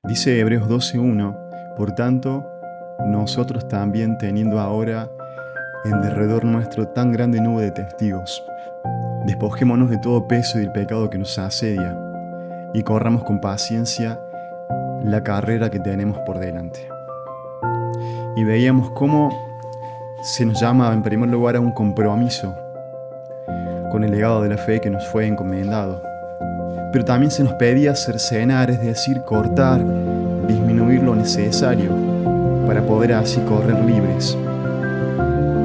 Dice Hebreos 12:1, por tanto, nosotros también teniendo ahora en derredor nuestro tan grande nube de testigos, despojémonos de todo peso y del pecado que nos asedia, y corramos con paciencia la carrera que tenemos por delante. Y veíamos cómo se nos llama en primer lugar a un compromiso con el legado de la fe que nos fue encomendado. Pero también se nos pedía cercenar, es decir, cortar, disminuir lo necesario para poder así correr libres.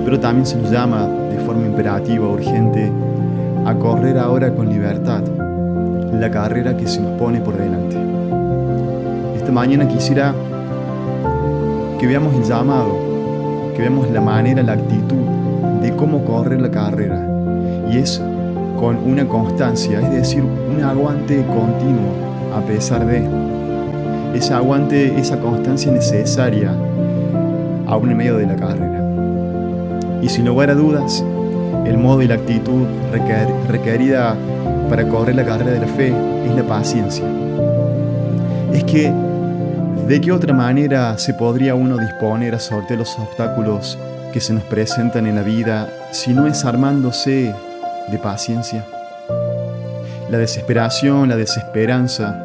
Pero también se nos llama de forma imperativa, urgente, a correr ahora con libertad la carrera que se nos pone por delante. Esta mañana quisiera que veamos el llamado, que veamos la manera, la actitud de cómo correr la carrera. Y es con una constancia, es decir, un aguante continuo a pesar de ese aguante, esa constancia necesaria aún en medio de la carrera. Y sin lugar a dudas, el modo y la actitud requerida para correr la carrera de la fe es la paciencia. Es que, ¿de qué otra manera se podría uno disponer a sortear los obstáculos que se nos presentan en la vida si no es armándose de paciencia? La desesperación, la desesperanza,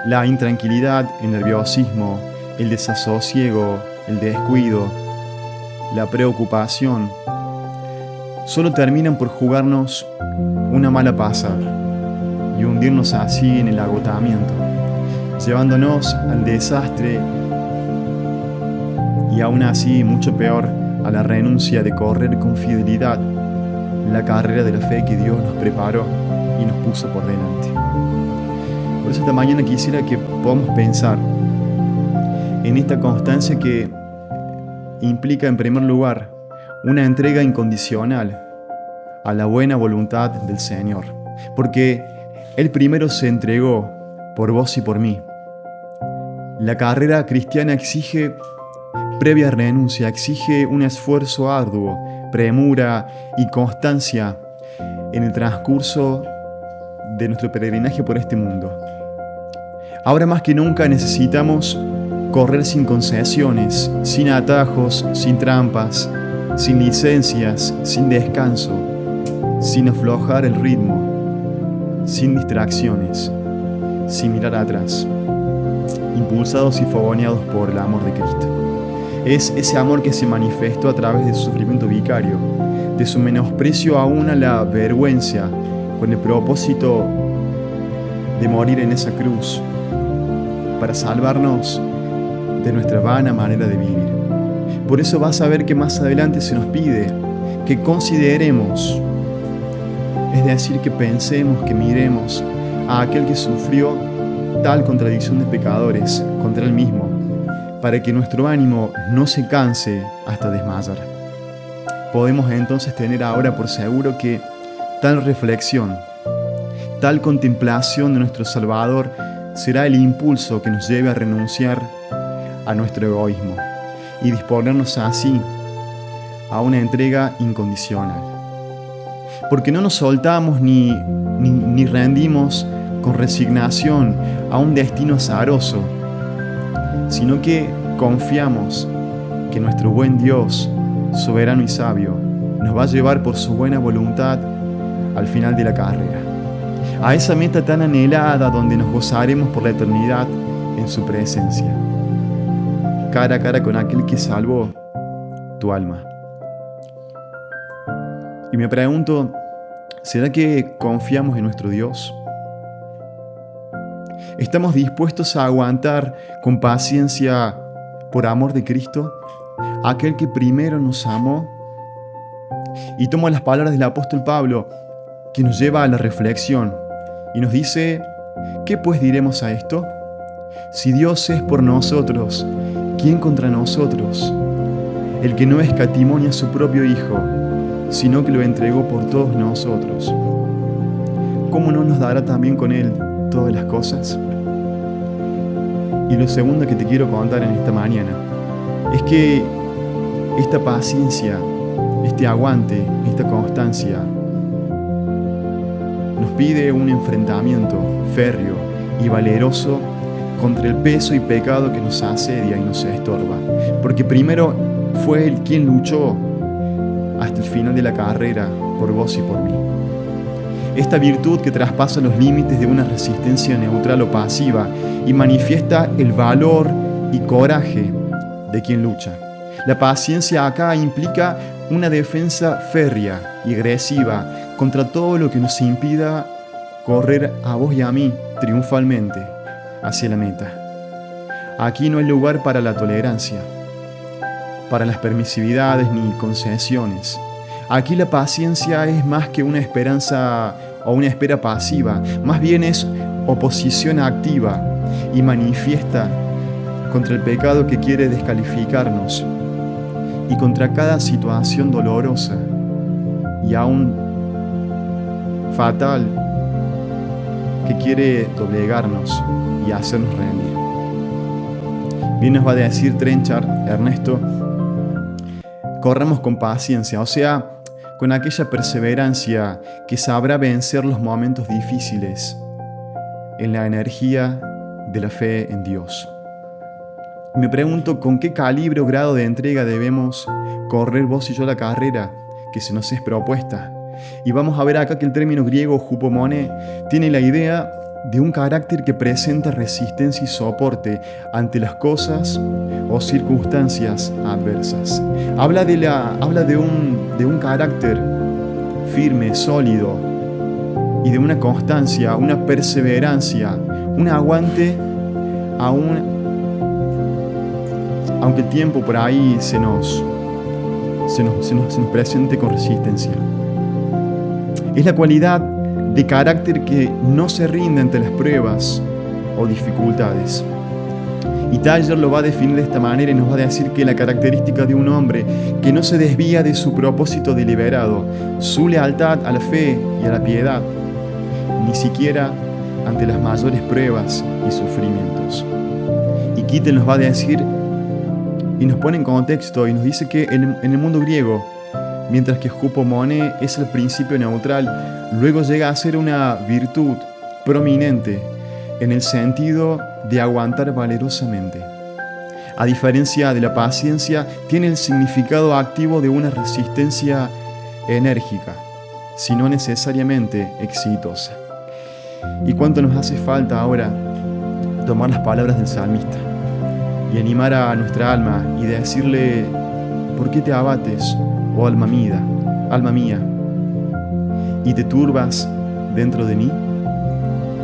la intranquilidad, el nerviosismo, el desasosiego, el descuido, la preocupación, solo terminan por jugarnos una mala pasada y hundirnos así en el agotamiento, llevándonos al desastre y aún así, mucho peor, a la renuncia de correr con fidelidad la carrera de la fe que Dios nos preparó y nos puso por delante. Por eso esta mañana quisiera que podamos pensar en esta constancia que implica en primer lugar una entrega incondicional a la buena voluntad del Señor, porque Él primero se entregó por vos y por mí. La carrera cristiana exige previa renuncia, exige un esfuerzo arduo, premura y constancia en el transcurso de nuestro peregrinaje por este mundo. Ahora más que nunca necesitamos correr sin concesiones, sin atajos, sin trampas, sin licencias, sin descanso, sin aflojar el ritmo, sin distracciones, sin mirar atrás, impulsados y fogoneados por el amor de Cristo. Es ese amor que se manifestó a través de su sufrimiento vicario, de su menosprecio aún a la vergüenza, con el propósito de morir en esa cruz, para salvarnos de nuestra vana manera de vivir. Por eso vas a ver que más adelante se nos pide que consideremos, es decir, que pensemos, que miremos a aquel que sufrió tal contradicción de pecadores contra él mismo, para que nuestro ánimo no se canse hasta desmayar. Podemos entonces tener ahora por seguro que tal reflexión, tal contemplación de nuestro Salvador será el impulso que nos lleve a renunciar a nuestro egoísmo y disponernos así a una entrega incondicional. Porque no nos soltamos ni rendimos con resignación a un destino azaroso, sino que confiamos que nuestro buen Dios, soberano y sabio, nos va a llevar por su buena voluntad al final de la carrera, a esa meta tan anhelada donde nos gozaremos por la eternidad en su presencia, cara a cara con aquel que salvó tu alma. Y me pregunto, ¿será que confiamos en nuestro Dios? ¿Estamos dispuestos a aguantar con paciencia por amor de Cristo, aquel que primero nos amó? Y tomo las palabras del apóstol Pablo, que nos lleva a la reflexión y nos dice, ¿qué pues diremos a esto? Si Dios es por nosotros, ¿quién contra nosotros? El que no escatimonia a su propio Hijo, sino que lo entregó por todos nosotros, ¿cómo no nos dará también con Él todas las cosas? Y lo segundo que te quiero contar en esta mañana es que esta paciencia, este aguante, esta constancia nos pide un enfrentamiento férreo y valeroso contra el peso y pecado que nos asedia y nos estorba. Porque primero fue Él quien luchó hasta el final de la carrera por vos y por mí. Esta virtud que traspasa los límites de una resistencia neutral o pasiva y manifiesta el valor y coraje de quien lucha. La paciencia acá implica una defensa férrea y agresiva contra todo lo que nos impida correr a vos y a mí triunfalmente hacia la meta. Aquí no hay lugar para la tolerancia, para las permisividades ni concesiones. Aquí la paciencia es más que una esperanza o una espera pasiva, más bien es oposición activa y manifiesta contra el pecado que quiere descalificarnos y contra cada situación dolorosa y aún fatal que quiere doblegarnos y hacernos rendir. Bien nos va a decir Trenchard, Ernesto, corramos con paciencia, o sea, con aquella perseverancia que sabrá vencer los momentos difíciles en la energía de la fe en Dios. Me pregunto con qué calibre o grado de entrega debemos correr vos y yo la carrera que se nos es propuesta. Y vamos a ver acá que el término griego hupomone tiene la idea de un carácter que presenta resistencia y soporte ante las cosas o circunstancias adversas. Habla de un carácter firme, sólido y de una constancia, una perseverancia, un aguante aunque el tiempo por ahí se nos presente con resistencia. Es la cualidad de carácter que no se rinde ante las pruebas o dificultades. Y Tyler lo va a definir de esta manera y nos va a decir que la característica de un hombre que no se desvía de su propósito deliberado, su lealtad a la fe y a la piedad, ni siquiera ante las mayores pruebas y sufrimientos. Y Kittel nos va a decir y nos pone en contexto y nos dice que en el mundo griego, mientras que hupomone es el principio neutral, luego llega a ser una virtud prominente en el sentido de aguantar valerosamente. A diferencia de la paciencia, tiene el significado activo de una resistencia enérgica, si no necesariamente exitosa. ¿Y cuánto nos hace falta ahora tomar las palabras del salmista y animar a nuestra alma y decirle: ¿por qué te abates, oh alma mía, y te turbas dentro de mí?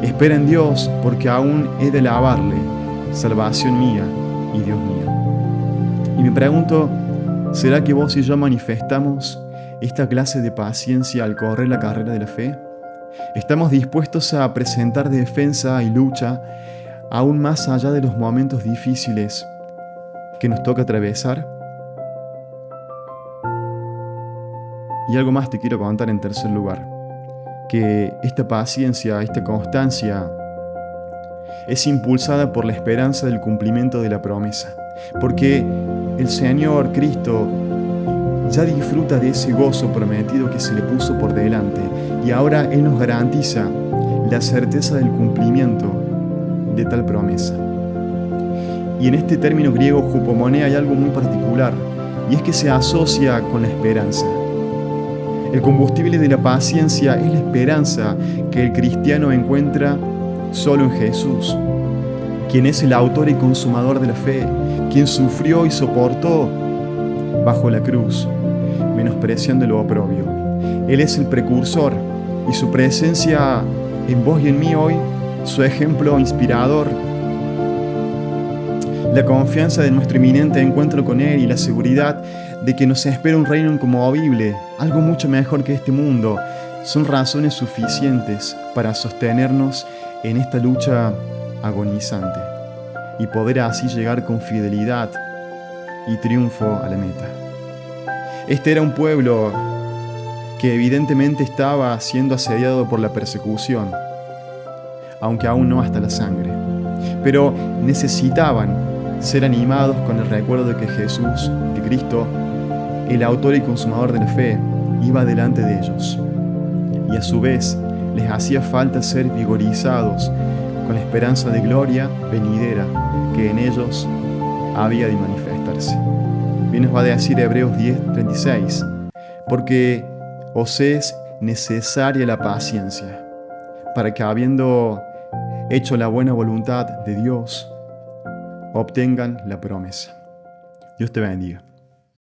Espera en Dios, porque aún he de alabarle, salvación mía y Dios mío. Y me pregunto, ¿será que vos y yo manifestamos esta clase de paciencia al correr la carrera de la fe? ¿Estamos dispuestos a presentar defensa y lucha aún más allá de los momentos difíciles que nos toca atravesar? Y algo más te quiero contar en tercer lugar, que esta paciencia, esta constancia es impulsada por la esperanza del cumplimiento de la promesa, porque el Señor Cristo ya disfruta de ese gozo prometido que se le puso por delante y ahora Él nos garantiza la certeza del cumplimiento de tal promesa. Y en este término griego hupomone hay algo muy particular, y es que se asocia con la esperanza. El combustible de la paciencia es la esperanza que el cristiano encuentra solo en Jesús, quien es el autor y consumador de la fe, quien sufrió y soportó bajo la cruz, menospreciando lo oprobio. Él es el precursor y su presencia en vos y en mí hoy, su ejemplo inspirador, la confianza de nuestro inminente encuentro con Él y la seguridad de que nos espera un reino inconmovible, algo mucho mejor que este mundo, son razones suficientes para sostenernos en esta lucha agonizante y poder así llegar con fidelidad y triunfo a la meta. Este era un pueblo que evidentemente estaba siendo asediado por la persecución, aunque aún no hasta la sangre, pero necesitaban ser animados con el recuerdo de que Jesús, que Cristo, el autor y consumador de la fe, iba delante de ellos. Y a su vez les hacía falta ser vigorizados con la esperanza de gloria venidera que en ellos había de manifestarse. Bien nos va a decir Hebreos 10:36, porque os es necesaria la paciencia, para que habiendo hecho la buena voluntad de Dios, obtengan la promesa. Dios te bendiga.